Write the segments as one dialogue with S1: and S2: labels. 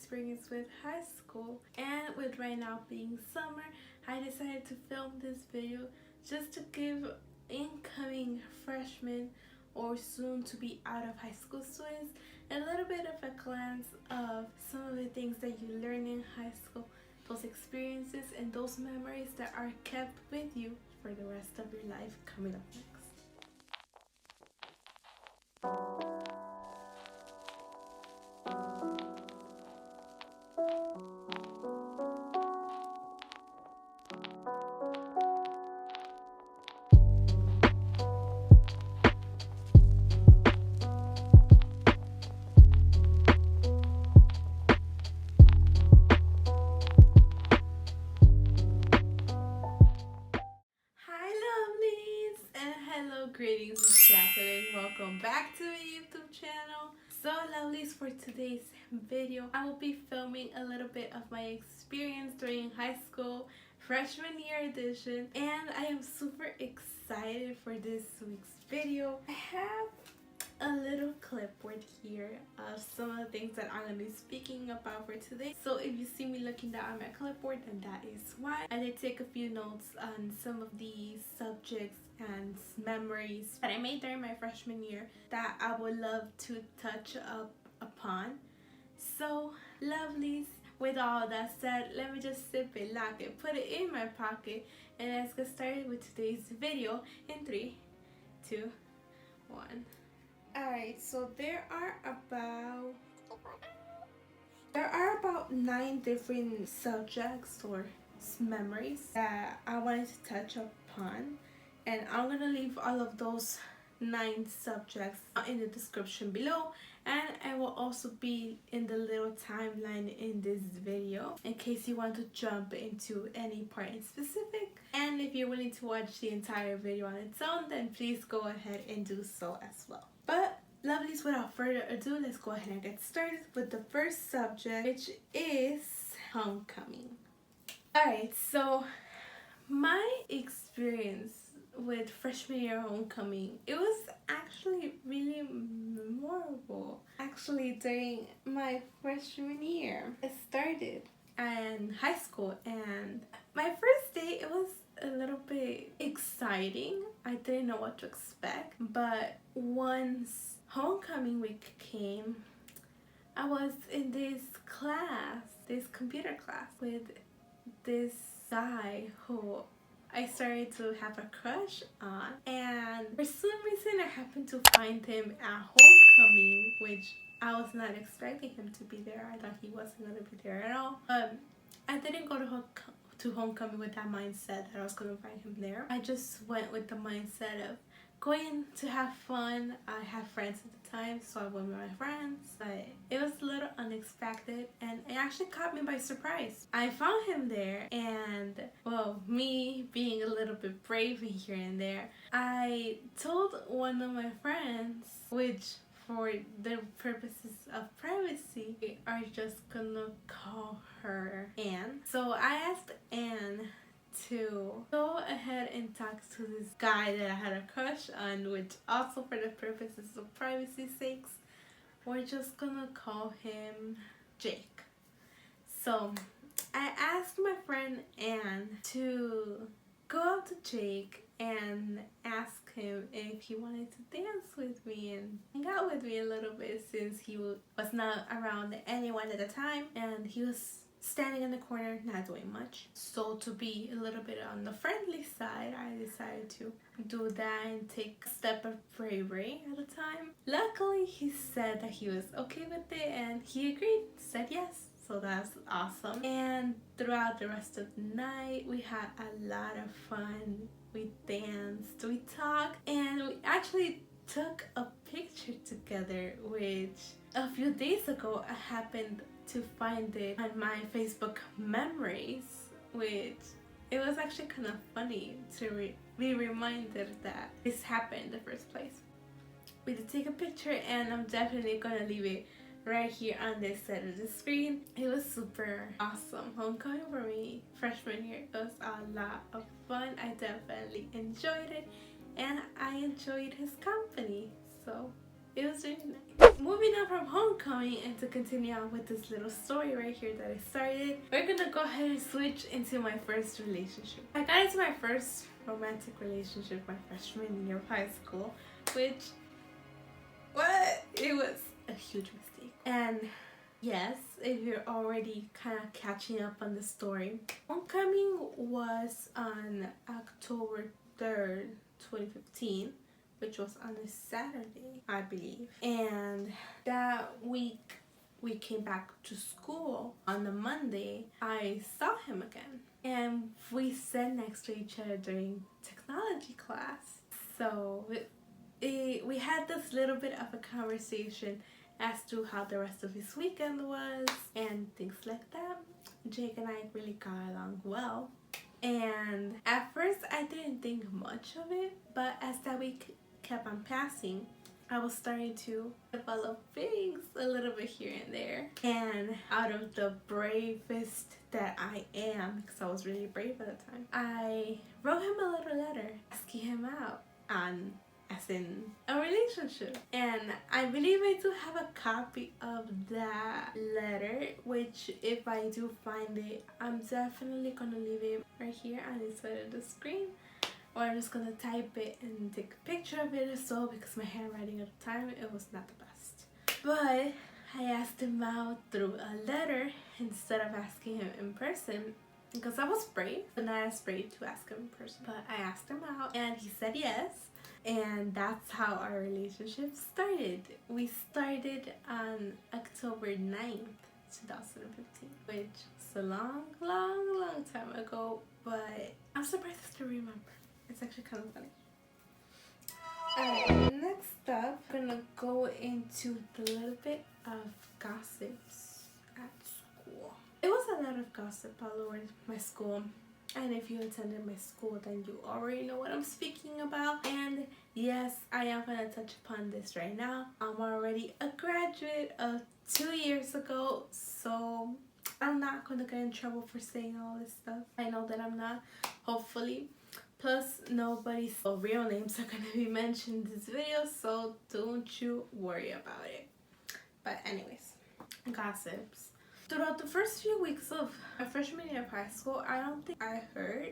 S1: experience with high school. And with right now being summer, I decided to film this video just to give incoming freshmen or soon to be out of high school students a little bit of a glance of some of the things that you learn in high school, those experiences and those memories that are kept with you for the rest of your life. Coming up next. Greetings, it's Jacqueline. Welcome back to my YouTube channel. So lovelies, for today's video, I will be filming a little bit of my experience during high school, freshman year edition, and I am super excited for this week's video. I have a little clipboard here of some of the things that I'm going to be speaking about for today. So if you see me looking down at my clipboard, then that is why. I did take a few notes on some of the subjects and memories that I made during my freshman year that I would love to touch up upon. So lovelies, with all that said, let me just zip it, lock it, put it in my pocket, and let's get started with today's video in 3, 2, 1. Alright, so there are about 9 different subjects or memories that I wanted to touch upon, and I'm gonna leave all of those 9 subjects in the description below, and I will also be in the little timeline in this video in case you want to jump into any part in specific. And if you're willing to watch the entire video on its own, then please go ahead and do so as well. But lovelies, without further ado, let's go ahead and get started with the first subject, which is homecoming. Alright, so my experience with freshman year homecoming, it was actually really memorable. Actually, during my freshman year, it started in high school, and my first day, it was a little bit exciting. I didn't know what to expect, but once homecoming week came, I was in this class, this computer class, with this guy who I started to have a crush on, and for some reason I happened to find him at homecoming, which I was not expecting him to be there. I thought he wasn't going to be there at all. I didn't go to homecoming with that mindset that I was going to find him there. I just went with the mindset of going to have fun. I had friends at the time, so I went with my friends, but it was a little unexpected, and it actually caught me by surprise. I found him there, and well, me being a little bit brave here and there, I told one of my friends, which for the purposes of privacy, we are just gonna call her Anne. So I asked Anne to go ahead and talk to this guy that I had a crush on, which also for the purposes of privacy sakes, we're just gonna call him Jake. So I asked my friend Anne to go up to Jake and ask him if he wanted to dance with me and hang out with me a little bit, since he was not around anyone at the time and he was standing in the corner not doing much. So to be a little bit on the friendly side, I decided to do that and take a step of bravery at the time. Luckily, he said that he was okay with it and he agreed, said yes. So that's awesome. And throughout the rest of the night, we had a lot of fun. We danced, we talked, and we actually took a picture together, which a few days ago I happened to find it on my Facebook memories, which it was actually kind of funny to be reminded that this happened in the first place. We did take a picture, and I'm definitely gonna leave it right here on this side of the screen. It was super awesome. Homecoming for me, freshman year, it was a lot of fun. I definitely enjoyed it, and I enjoyed his company. So It was really nice. Moving on from homecoming and to continue on with this little story right here that I started, we're gonna go ahead and switch into my first relationship. I got into my first romantic relationship my freshman year of high school, which, it was a huge mistake. And yes, if you're already kind of catching up on the story, homecoming was on October 3rd, 2015, which was on a Saturday, I believe. And that week, we came back to school on the Monday. I saw him again, and we sat next to each other during technology class. So we had this little bit of a conversation as to how the rest of his weekend was and things like that. Jake and I really got along well. And at first I didn't think much of it, but as that week kept on passing, I was starting to develop feelings a little bit here and there. And out of the bravest that I am, because I was really brave at the time, I wrote him a little letter asking him out on, as in a relationship. And I believe I do have a copy of that letter, which if I do find it, I'm definitely gonna leave it right here on the side of the screen, or I'm just gonna type it and take a picture of it or so, because my handwriting at the time, it was not the best. But I asked him out through a letter instead of asking him in person, because I was brave, but not as brave to ask him in person. But I asked him out and he said yes. And that's how our relationship started. We started on October 9th, 2015, which is a long time ago, but I'm surprised I still remember. It's actually kind of funny. Alright, next up, I'm gonna go into the little bit of gossips at school. It was a lot of gossip all over my school. And if you attended my school, then you already know what I'm speaking about. And yes, I am going to touch upon this right now. I'm already a graduate of 2 years ago, so I'm not going to get in trouble for saying all this stuff. I know that I'm not, hopefully. Plus, nobody's real names are going to be mentioned in this video, so don't you worry about it. But anyways, gossips. Throughout the first few weeks of my freshman year of high school, I don't think I heard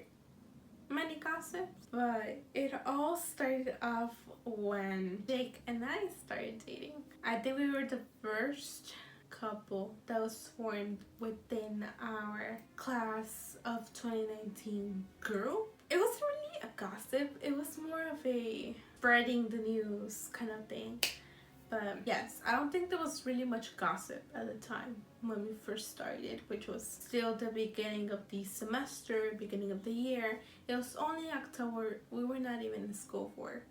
S1: many gossips, but it all started off when Jake and I started dating. I think we were the first couple that was formed within our class of 2019 group. It wasn't really a gossip, it was more of a spreading the news kind of thing. But yes, I don't think there was really much gossip at the time when we first started, which was still the beginning of the semester, beginning of the year. It was only October. We were not even in school for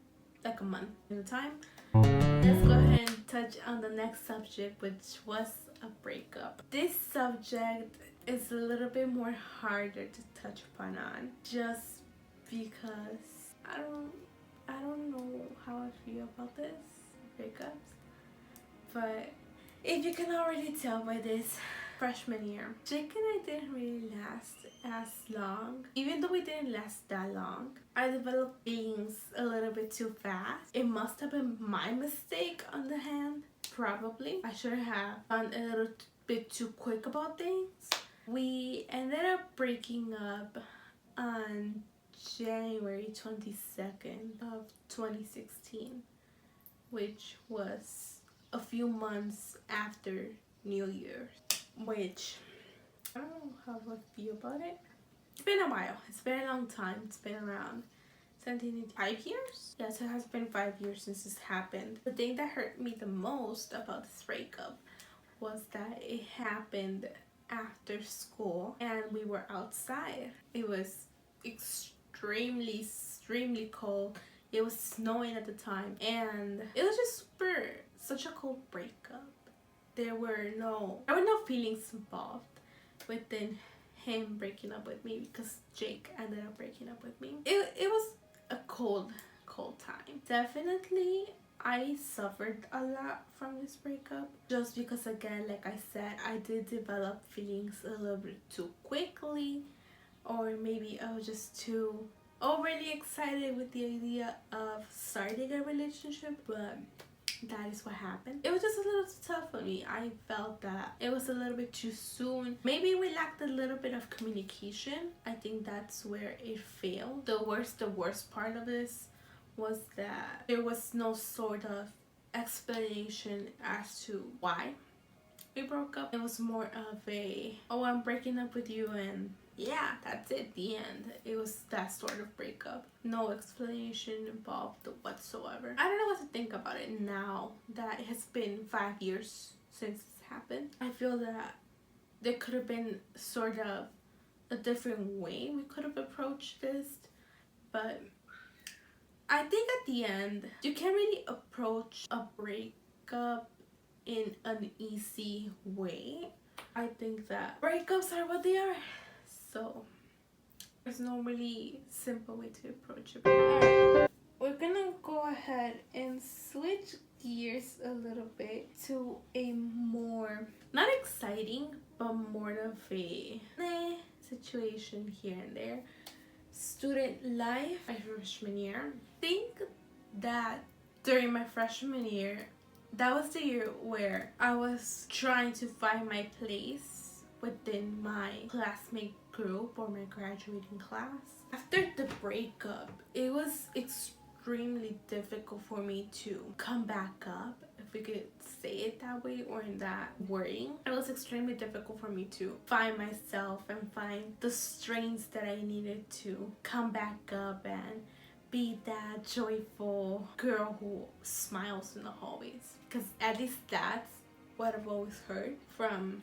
S1: like a month at a time. Let's go ahead and touch on the next subject, which was a breakup. This subject is a little bit more harder to touch upon on, just because I don't know how I feel about this breakups. But if you can already tell by this freshman year, Jake and I didn't really last as long. Even though we didn't last that long, I developed feelings a little bit too fast. It must have been my mistake on the hand, probably. I should have gone a little bit too quick about things. We ended up breaking up on January 22nd of 2016, which was a few months after New Year's, which I don't know how I feel about it. It's been a while. It's been a long time. It's been around 5 years? Yes, it has been 5 years since this happened. The thing that hurt me the most about this breakup was that it happened after school and we were outside. It was extremely cold. It was snowing at the time, and it was just such a cold breakup. There were no feelings involved within him breaking up with me, because Jake ended up breaking up with me. It was a cold time. Definitely I suffered a lot from this breakup, just because, again, like I said, I did develop feelings a little bit too quickly, or maybe I was just too overly excited with the idea of starting a relationship. But that is what happened. It was just a little too tough for me. I felt that it was a little bit too soon. Maybe we lacked a little bit of communication. I think that's where it failed. The worst part of this was that there was no sort of explanation as to why we broke up. It was more of a, oh, I'm breaking up with you and yeah, that's it, the end. It was that sort of breakup. No explanation involved whatsoever. I don't know what to think about it now that it has been 5 years since this happened. I feel that there could have been sort of a different way we could have approached this, but I think at the end, you can't really approach a breakup in an easy way. I think that breakups are what they are. So there's no really simple way to approach it. Alright, we're gonna go ahead and switch gears a little bit to a more, not exciting, but more of a situation here and there. Student life, my freshman year. I think that during my freshman year, that was the year where I was trying to find my place within my classmate group or my graduating class. After the breakup, it was extremely difficult for me to come back up, if we could say it that way, or in that wording. It was extremely difficult for me to find myself and find the strengths that I needed to come back up and be that joyful girl who smiles in the hallways. Because at least that's what I've always heard from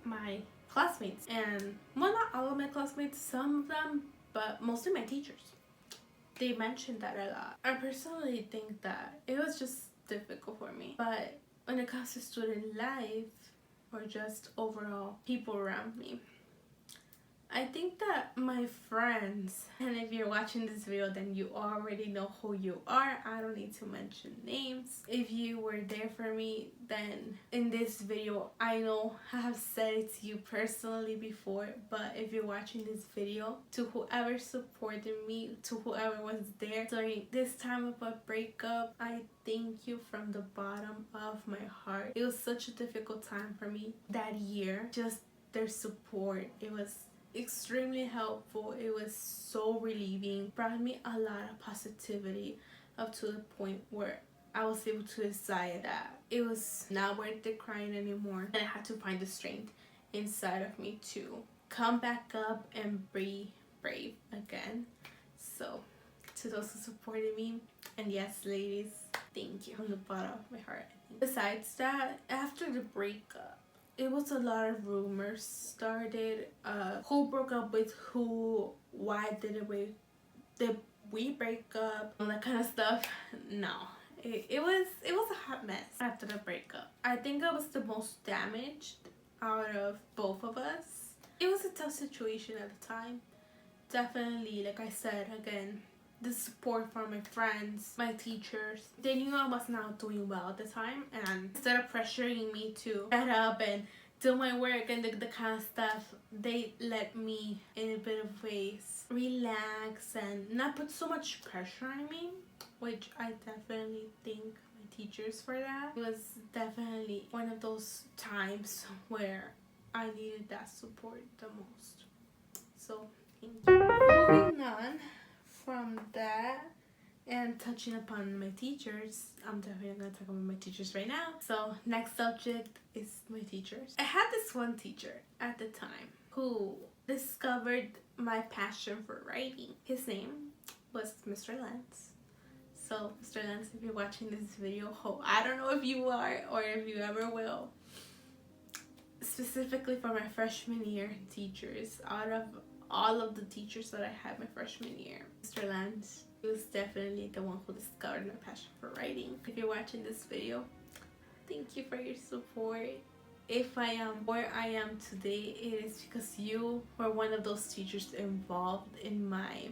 S1: my classmates. And well, not all of my classmates, some of them, but mostly my teachers. They mentioned that a lot. I personally think that it was just difficult for me. But when it comes to student life, or just overall people around me, I think that my friends, and if you're watching this video then you already know who you are, I don't need to mention names. If you were there for me, then in this video, I know I have said it to you personally before, but if you're watching this video, to whoever supported me, to whoever was there during this time of a breakup, I thank you from the bottom of my heart. It was such a difficult time for me that year. Just their support, it was extremely helpful. It was so relieving, brought me a lot of positivity, up to the point where I was able to decide that it was not worth it crying anymore, and I had to find the strength inside of me to come back up and be brave again. So to those who supported me, and yes ladies, thank you from the bottom of my heart. Besides that, after the breakup, it was a lot of rumors started. Who broke up with who? Why did we break up? All that kind of stuff. No, it was a hot mess after the breakup. I think I was the most damaged out of both of us. It was a tough situation at the time. Definitely, like I said again, the support from my friends, my teachers, they knew I was not doing well at the time, and instead of pressuring me to get up and do my work and the kind of stuff, they let me in a bit of ways relax and not put so much pressure on me, which I definitely thank my teachers for that. It was definitely one of those times where I needed that support the most. So thank you. Moving on from that and touching upon my teachers, I'm definitely going to talk about my teachers right now. So next subject is my teachers. I had this one teacher at the time who discovered my passion for writing. His name was Mr. Lance. So Mr. Lance, if you're watching this video, I don't know if you are or if you ever will, specifically for my freshman year teachers, out of all of the teachers that I had my freshman year, Mr. Lance, he was definitely the one who discovered my passion for writing. If you're watching this video, thank you for your support. If I am where I am today, it is because you were one of those teachers involved in my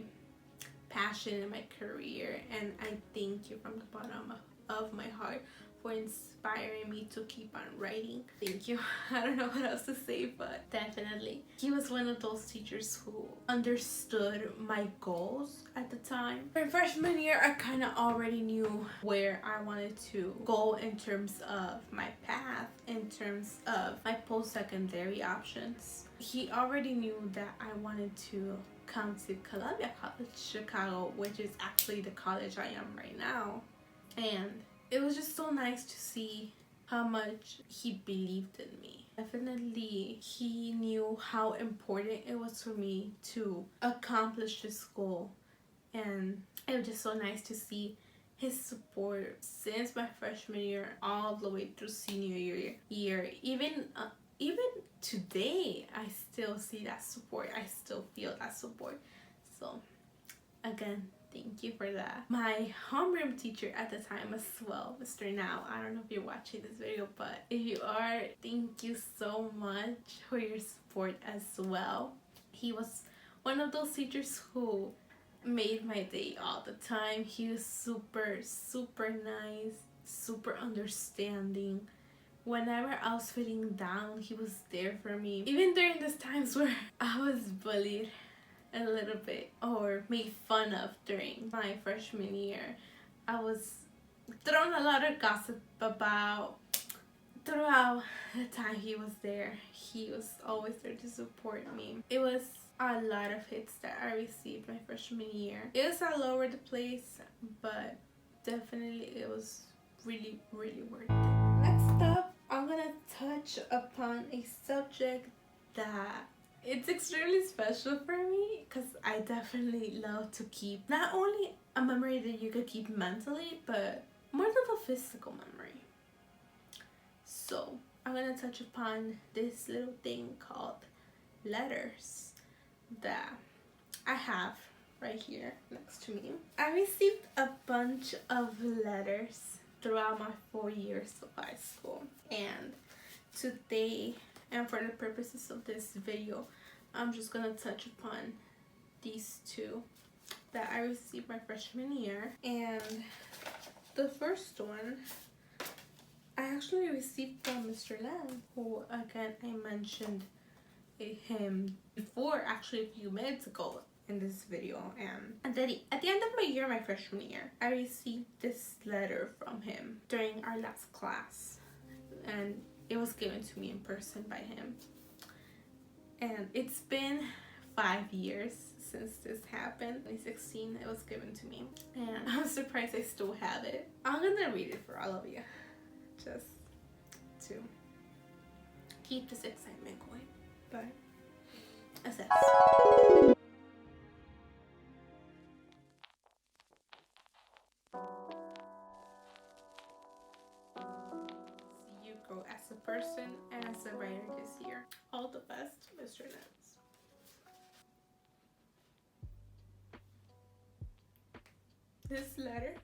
S1: passion and my career, and I thank you from the bottom of my heart for inspiring me to keep on writing. Thank you. I don't know what else to say, but definitely he was one of those teachers who understood my goals at the time. My freshman year, I kind of already knew where I wanted to go in terms of my path, in terms of my post-secondary options. He already knew that I wanted to come to Columbia College, Chicago, which is actually the college I am right now. And it was just so nice to see how much he believed in me. Definitely, he knew how important it was for me to accomplish this goal. And it was just so nice to see his support since my freshman year all the way through senior year. Even today, I still see that support. I still feel that support. So again, thank you for that. My homeroom teacher at the time as well, Mr. Now. I don't know if you're watching this video, but if you are, thank you so much for your support as well. He was one of those teachers who made my day all the time. He was super nice, super understanding. Whenever I was feeling down, he was there for me. Even during those times where I was bullied a little bit or made fun of during my freshman year, I was thrown a lot of gossip about. Throughout the time he was there, he was always there to support me. It was a lot of hits that I received my freshman year. It was all over the place, but definitely it was really worth it. Next up, I'm gonna touch upon a subject that it's extremely special for me because I definitely love to keep not only a memory that you could keep mentally, but more of a physical memory. So I'm gonna touch upon this little thing called letters that I have right here next to me. I received a bunch of letters throughout my 4 years of high school, and today, and for the purposes of this video, I'm just gonna touch upon these two that I received my freshman year. And the first one I actually received from Mr. Lam, who again I mentioned him before, actually a few minutes ago in this video. And then at the end of my year, my freshman year, I received this letter from him during our last class, and it was given to me in person by him. And it's been 5 years since this happened. 2016 it was given to me, and I'm surprised I still have it. I'm gonna read it for all of you, just to keep this excitement going. But it says, see you grow as a person and as a writer this year. All the best, Mr. Nance. This letter